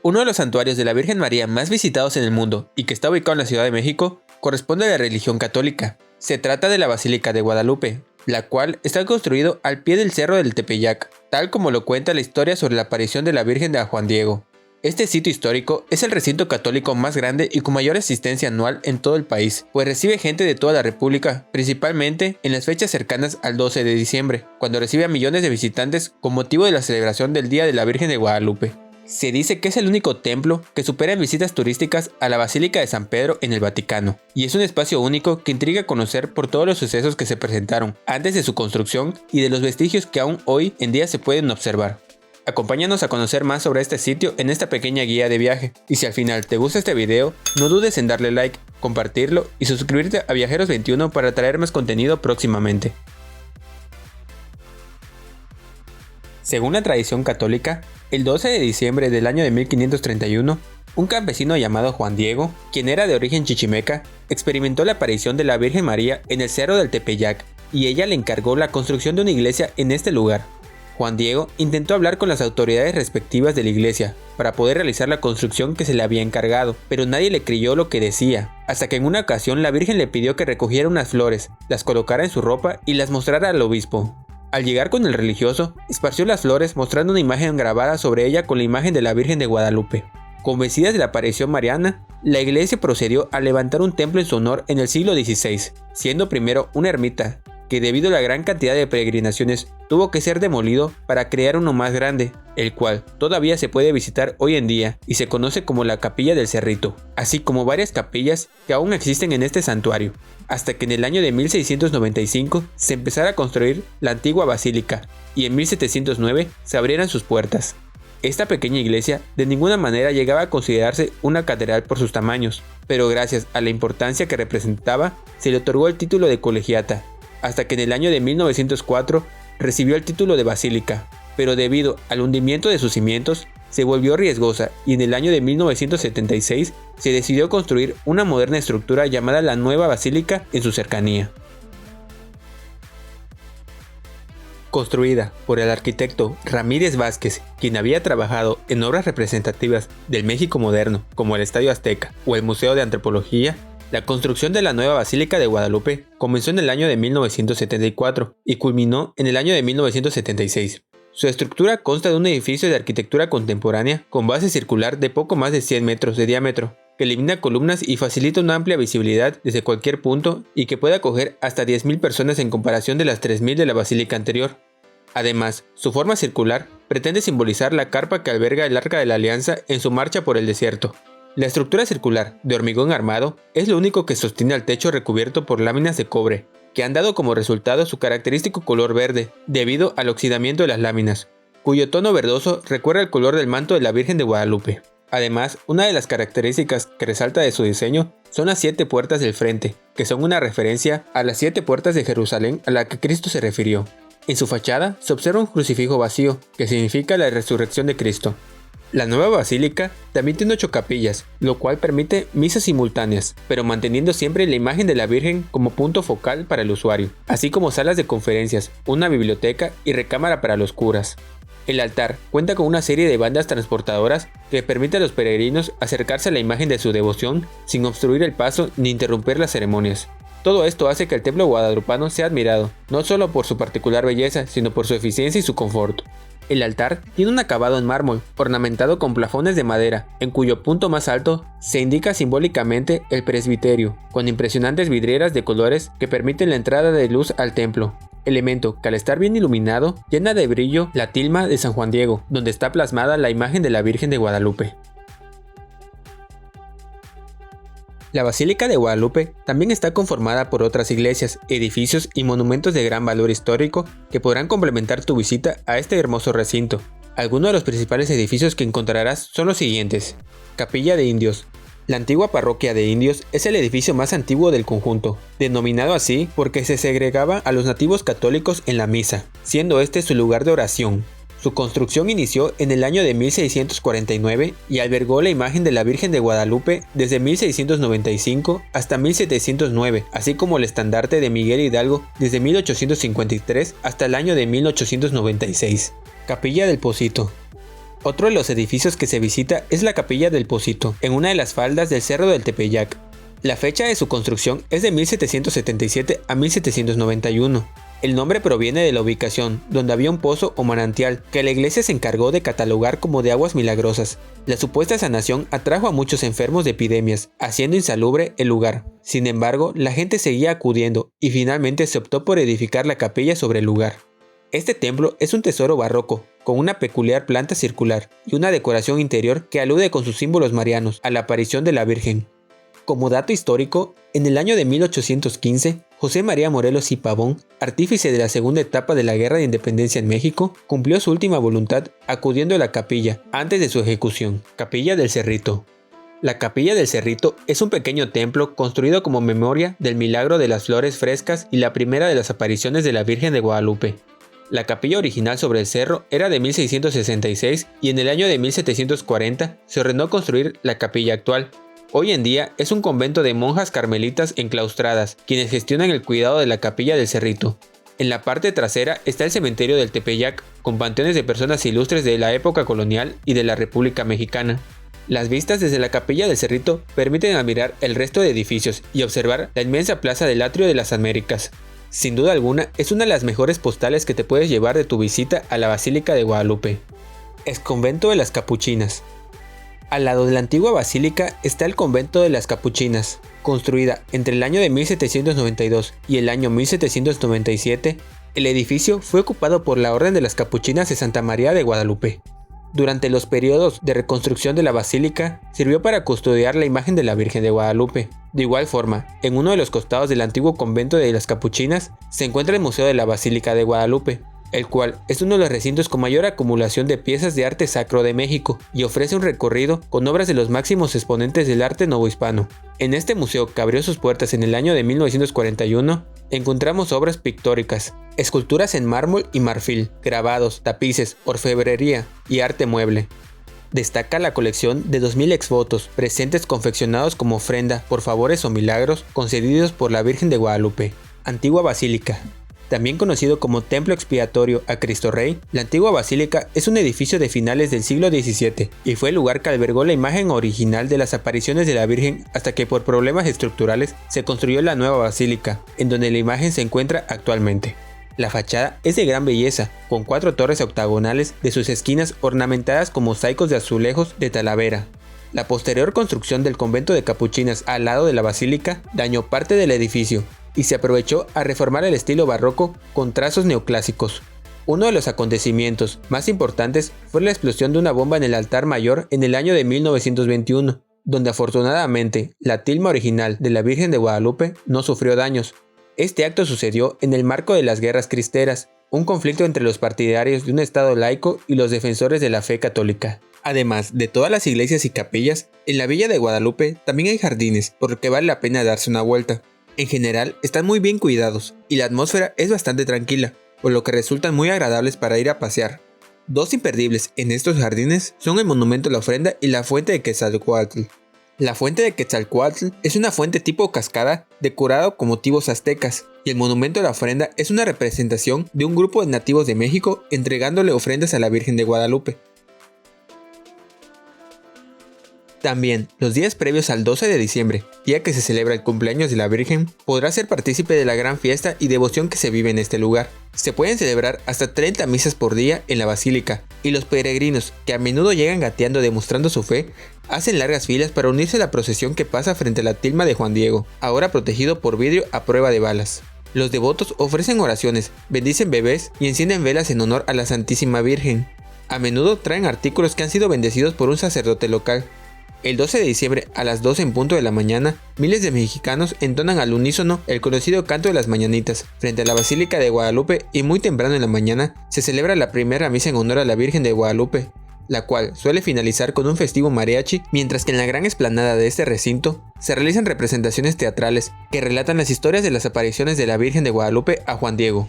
Uno de los santuarios de la Virgen María más visitados en el mundo y que está ubicado en la Ciudad de México corresponde a la religión católica. Se trata de la Basílica de Guadalupe, la cual está construido al pie del cerro del Tepeyac, tal como lo cuenta la historia sobre la aparición de la Virgen a Juan Diego. Este sitio histórico es el recinto católico más grande y con mayor asistencia anual en todo el país, pues recibe gente de toda la república, principalmente en las fechas cercanas al 12 de diciembre, cuando recibe a millones de visitantes con motivo de la celebración del Día de la Virgen de Guadalupe. Se dice que es el único templo que supera en visitas turísticas a la Basílica de San Pedro en el Vaticano, y es un espacio único que intriga conocer por todos los sucesos que se presentaron antes de su construcción y de los vestigios que aún hoy en día se pueden observar. Acompáñanos a conocer más sobre este sitio en esta pequeña guía de viaje, y si al final te gusta este video, no dudes en darle like, compartirlo y suscribirte a Viajeros 21 para traer más contenido próximamente. Según la tradición católica, el 12 de diciembre del año de 1531, un campesino llamado Juan Diego, quien era de origen chichimeca, experimentó la aparición de la Virgen María en el cerro del Tepeyac, y ella le encargó la construcción de una iglesia en este lugar. Juan Diego intentó hablar con las autoridades respectivas de la iglesia para poder realizar la construcción que se le había encargado, pero nadie le creyó lo que decía, hasta que en una ocasión la Virgen le pidió que recogiera unas flores, las colocara en su ropa y las mostrara al obispo. Al llegar con el religioso, esparció las flores mostrando una imagen grabada sobre ella con la imagen de la Virgen de Guadalupe. Convencida de la aparición mariana, la iglesia procedió a levantar un templo en su honor en el siglo XVI, siendo primero una ermita, que debido a la gran cantidad de peregrinaciones tuvo que ser demolido para crear uno más grande, el cual todavía se puede visitar hoy en día y se conoce como la Capilla del Cerrito, así como varias capillas que aún existen en este santuario, hasta que en el año de 1695 se empezara a construir la antigua basílica y en 1709 se abrieran sus puertas. Esta pequeña iglesia de ninguna manera llegaba a considerarse una catedral por sus tamaños, pero gracias a la importancia que representaba se le otorgó el título de colegiata, hasta que en el año de 1904 recibió el título de basílica, pero debido al hundimiento de sus cimientos se volvió riesgosa y en el año de 1976 se decidió construir una moderna estructura llamada la Nueva Basílica en su cercanía. Construida por el arquitecto Ramírez Vázquez, quien había trabajado en obras representativas del México moderno como el Estadio Azteca o el Museo de Antropología, la construcción de la nueva Basílica de Guadalupe comenzó en el año de 1974 y culminó en el año de 1976. Su estructura consta de un edificio de arquitectura contemporánea con base circular de poco más de 100 metros de diámetro, que elimina columnas y facilita una amplia visibilidad desde cualquier punto y que puede acoger hasta 10.000 personas en comparación de las 3.000 de la basílica anterior. Además, su forma circular pretende simbolizar la carpa que alberga el Arca de la Alianza en su marcha por el desierto. La estructura circular, de hormigón armado, es lo único que sostiene al techo recubierto por láminas de cobre, que han dado como resultado su característico color verde, debido al oxidamiento de las láminas, cuyo tono verdoso recuerda al color del manto de la Virgen de Guadalupe. Además, una de las características que resalta de su diseño son las 7 puertas del frente, que son una referencia a las 7 puertas de Jerusalén a la que Cristo se refirió. En su fachada se observa un crucifijo vacío, que significa la resurrección de Cristo. La nueva basílica también tiene 8 capillas, lo cual permite misas simultáneas, pero manteniendo siempre la imagen de la Virgen como punto focal para el usuario, así como salas de conferencias, una biblioteca y recámara para los curas. El altar cuenta con una serie de bandas transportadoras que permite a los peregrinos acercarse a la imagen de su devoción sin obstruir el paso ni interrumpir las ceremonias. Todo esto hace que el templo guadalupano sea admirado, no solo por su particular belleza, sino por su eficiencia y su confort. El altar tiene un acabado en mármol, ornamentado con plafones de madera, en cuyo punto más alto se indica simbólicamente el presbiterio, con impresionantes vidrieras de colores que permiten la entrada de luz al templo, elemento que al estar bien iluminado llena de brillo la tilma de San Juan Diego, donde está plasmada la imagen de la Virgen de Guadalupe. La Basílica de Guadalupe también está conformada por otras iglesias, edificios y monumentos de gran valor histórico que podrán complementar tu visita a este hermoso recinto. Algunos de los principales edificios que encontrarás son los siguientes. Capilla de Indios. La antigua parroquia de Indios es el edificio más antiguo del conjunto, denominado así porque se segregaba a los nativos católicos en la misa, siendo este su lugar de oración. Su construcción inició en el año de 1649 y albergó la imagen de la Virgen de Guadalupe desde 1695 hasta 1709, así como el estandarte de Miguel Hidalgo desde 1853 hasta el año de 1896. Capilla del Pocito. Otro de los edificios que se visita es la Capilla del Pocito, en una de las faldas del Cerro del Tepeyac. La fecha de su construcción es de 1777 a 1791. El nombre proviene de la ubicación, donde había un pozo o manantial que la iglesia se encargó de catalogar como de aguas milagrosas. La supuesta sanación atrajo a muchos enfermos de epidemias, haciendo insalubre el lugar. Sin embargo, la gente seguía acudiendo y finalmente se optó por edificar la capilla sobre el lugar. Este templo es un tesoro barroco, con una peculiar planta circular y una decoración interior que alude con sus símbolos marianos a la aparición de la Virgen. Como dato histórico, en el año de 1815, José María Morelos y Pavón, artífice de la segunda etapa de la Guerra de Independencia en México, cumplió su última voluntad acudiendo a la capilla antes de su ejecución. Capilla del Cerrito. La Capilla del Cerrito es un pequeño templo construido como memoria del milagro de las flores frescas y la primera de las apariciones de la Virgen de Guadalupe. La capilla original sobre el cerro era de 1666 y en el año de 1740 se ordenó construir la capilla actual. Hoy en día es un convento de monjas carmelitas enclaustradas, quienes gestionan el cuidado de la Capilla del Cerrito. En la parte trasera está el cementerio del Tepeyac, con panteones de personas ilustres de la época colonial y de la República Mexicana. Las vistas desde la Capilla del Cerrito permiten admirar el resto de edificios y observar la inmensa plaza del Atrio de las Américas. Sin duda alguna, es una de las mejores postales que te puedes llevar de tu visita a la Basílica de Guadalupe. Exconvento de las Capuchinas. Al lado de la antigua basílica está el convento de las Capuchinas. Construida entre el año de 1792 y el año 1797, el edificio fue ocupado por la Orden de las Capuchinas de Santa María de Guadalupe. Durante los periodos de reconstrucción de la basílica, sirvió para custodiar la imagen de la Virgen de Guadalupe. De igual forma, en uno de los costados del antiguo convento de las Capuchinas se encuentra el Museo de la Basílica de Guadalupe, el cual es uno de los recintos con mayor acumulación de piezas de arte sacro de México y ofrece un recorrido con obras de los máximos exponentes del arte novohispano. En este museo, que abrió sus puertas en el año de 1941, encontramos obras pictóricas, esculturas en mármol y marfil, grabados, tapices, orfebrería y arte mueble. Destaca la colección de 2000 exvotos, presentes confeccionados como ofrenda por favores o milagros concedidos por la Virgen de Guadalupe. Antigua Basílica. También conocido como Templo Expiatorio a Cristo Rey, la antigua basílica es un edificio de finales del siglo XVII y fue el lugar que albergó la imagen original de las apariciones de la Virgen hasta que por problemas estructurales se construyó la nueva basílica, en donde la imagen se encuentra actualmente. La fachada es de gran belleza, con 4 torres octagonales de sus esquinas ornamentadas con mosaicos de azulejos de Talavera. La posterior construcción del convento de Capuchinas al lado de la basílica dañó parte del edificio y se aprovechó a reformar el estilo barroco con trazos neoclásicos. Uno de los acontecimientos más importantes fue la explosión de una bomba en el altar mayor en el año de 1921, donde afortunadamente la tilma original de la Virgen de Guadalupe no sufrió daños. Este acto sucedió en el marco de las Guerras Cristeras, un conflicto entre los partidarios de un Estado laico y los defensores de la fe católica. Además de todas las iglesias y capillas, en la Villa de Guadalupe también hay jardines, por lo que vale la pena darse una vuelta. En general, están muy bien cuidados y la atmósfera es bastante tranquila, por lo que resultan muy agradables para ir a pasear. Dos imperdibles en estos jardines son el monumento a la ofrenda y la fuente de Quetzalcóatl. La fuente de Quetzalcóatl es una fuente tipo cascada decorada con motivos aztecas, y el monumento a la ofrenda es una representación de un grupo de nativos de México entregándole ofrendas a la Virgen de Guadalupe. También, los días previos al 12 de diciembre, día que se celebra el cumpleaños de la Virgen, podrá ser partícipe de la gran fiesta y devoción que se vive en este lugar. Se pueden celebrar hasta 30 misas por día en la basílica, y los peregrinos, que a menudo llegan gateando demostrando su fe, hacen largas filas para unirse a la procesión que pasa frente a la tilma de Juan Diego, ahora protegido por vidrio a prueba de balas. Los devotos ofrecen oraciones, bendicen bebés y encienden velas en honor a la Santísima Virgen. A menudo traen artículos que han sido bendecidos por un sacerdote local. El 12 de diciembre a las 12 en punto de la mañana, miles de mexicanos entonan al unísono el conocido canto de las mañanitas frente a la Basílica de Guadalupe, y muy temprano en la mañana se celebra la primera misa en honor a la Virgen de Guadalupe, la cual suele finalizar con un festivo mariachi, mientras que en la gran explanada de este recinto se realizan representaciones teatrales que relatan las historias de las apariciones de la Virgen de Guadalupe a Juan Diego.